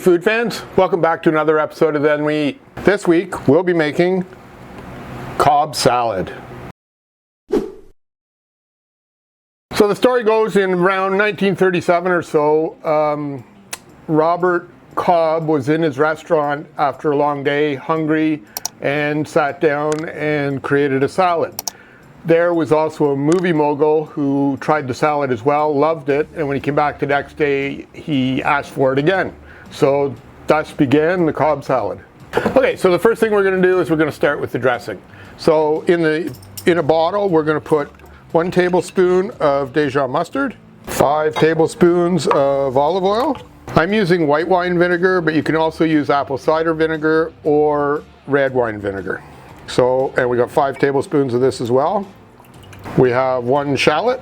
food fans, welcome back to another episode of Then We Eat. This week we'll be making Cobb salad. So the story goes in around 1937 or so, Robert Cobb was in his restaurant after a long day, hungry, and sat down and created a salad. There was also a movie mogul who tried the salad as well, loved it, and when he came back the next day, he asked for it again. So thus began the Cobb salad. Okay, so the first thing we're going to do is we're going to start with the dressing. So in a bottle, we're going to put 1 tablespoon of Dijon mustard, 5 tablespoons of olive oil. I'm using white wine vinegar, but you can also use apple cider vinegar or red wine vinegar. So, and we got 5 tablespoons of this as well. We have 1 shallot,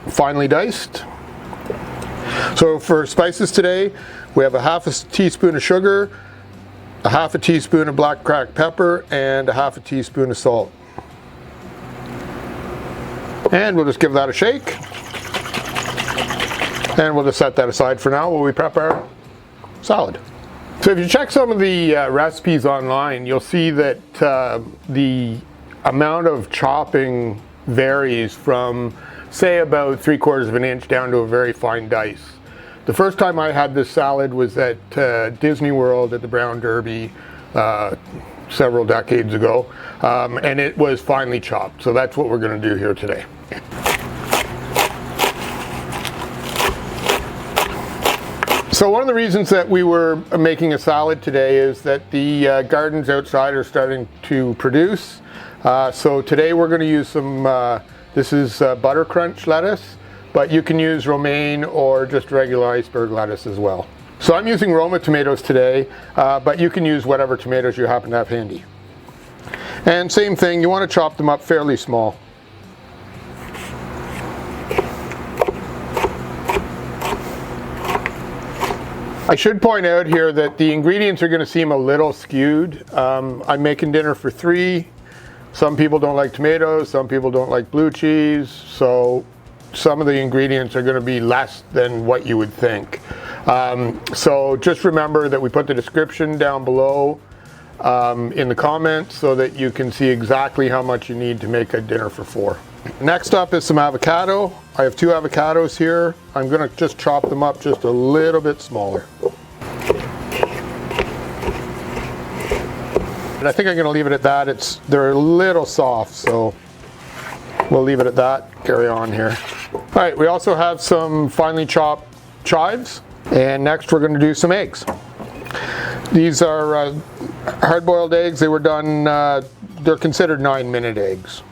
finely diced. So for spices today, we have a half a teaspoon of sugar, a half a teaspoon of black cracked pepper, and a half a teaspoon of salt. And we'll just give that a shake. And we'll just set that aside for now while we prep our salad. So if you check some of the recipes online, you'll see that the amount of chopping varies from, say, about 3/4 of an inch down to a very fine dice. The first time I had this salad was at Disney World at the Brown Derby several decades ago, and it was finely chopped. So that's what we're going to do here today. So one of the reasons that we were making a salad today is that the gardens outside are starting to produce. So today we're going to use some, this is butter crunch lettuce, but you can use romaine or just regular iceberg lettuce as well. So I'm using Roma tomatoes today, but you can use whatever tomatoes you happen to have handy. And same thing, you want to chop them up fairly small. I should point out here that the ingredients are going to seem a little skewed. I'm making dinner for 3. Some people don't like tomatoes, some people don't like blue cheese, so some of the ingredients are going to be less than what you would think. So just remember that we put the description down below in the comments so that you can see exactly how much you need to make a dinner for 4. Next up is some avocado. I have 2 avocados here. I'm going to just chop them up just a little bit smaller. And I think I'm going to leave it at that. They're a little soft, so we'll leave it at that. Carry on here. All right, we also have some finely chopped chives, and next we're going to do some eggs. These are hard-boiled eggs. They were done, they're considered 9-minute eggs.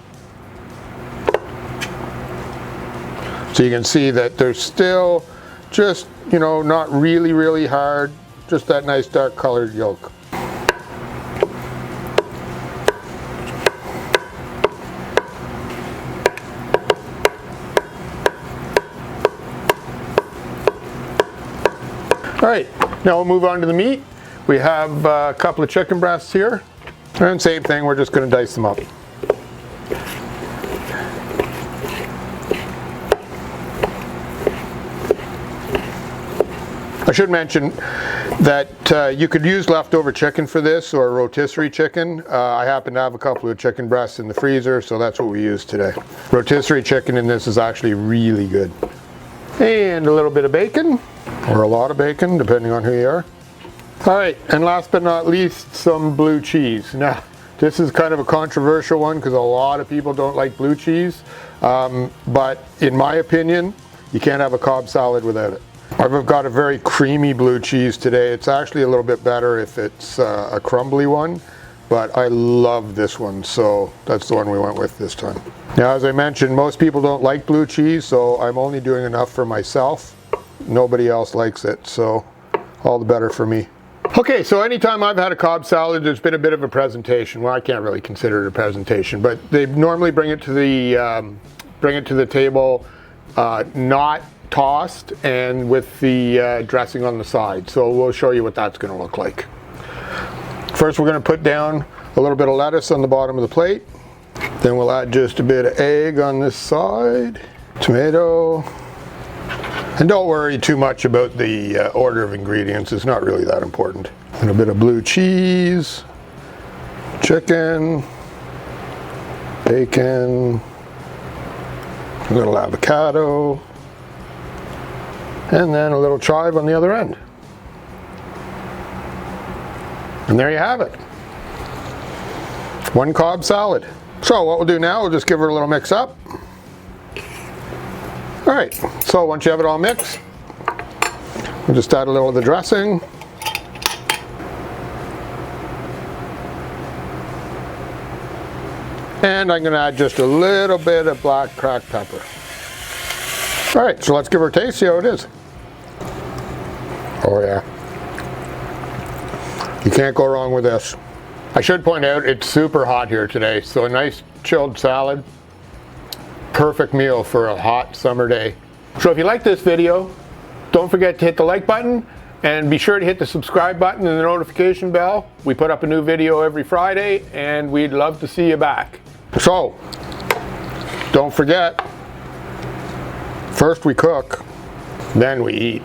So you can see that they're still just, you know, not really hard, just that nice dark colored yolk. All right, now we'll move on to the meat. We have a couple of chicken breasts here, and same thing, we're just going to dice them up. I should mention that you could use leftover chicken for this or rotisserie chicken. I happen to have a couple of chicken breasts in the freezer, so that's what we use today. Rotisserie chicken in this is actually really good. And a little bit of bacon, or a lot of bacon, depending on who you are. All right, and last but not least, some blue cheese. Now, this is kind of a controversial one because a lot of people don't like blue cheese, but in my opinion, you can't have a Cobb salad without it. I've got a very creamy blue cheese today. It's actually a little bit better if it's a crumbly one, but I love this one, so that's the one we went with this time. Now, as I mentioned, most people don't like blue cheese, so I'm only doing enough for myself. Nobody else likes it, so all the better for me. Okay, so anytime I've had a Cobb salad, there's been a bit of a presentation. Well, I can't really consider it a presentation, but they normally bring it to the table not tossed and with the dressing on the side. So we'll show you what that's going to look like. First, we're going to put down a little bit of lettuce on the bottom of the plate. Then we'll add just a bit of egg on this side, tomato, And don't worry too much about the order of ingredients. It's not really that important. And a bit of blue cheese, chicken, bacon, a little avocado, and then a little chive on the other end. And there you have it. One Cobb salad. So what we'll do now, we'll just give her a little mix up. All right, so once you have it all mixed, we'll just add a little of the dressing. And I'm gonna add just a little bit of black cracked pepper. All right, so let's give her a taste, see how it is. Oh yeah. You can't go wrong with this. I should point out it's super hot here today, so a nice chilled salad, perfect meal for a hot summer day. So if you like this video, don't forget to hit the like button and be sure to hit the subscribe button and the notification bell. We put up a new video every Friday and we'd love to see you back. So, don't forget, first we cook, then we eat.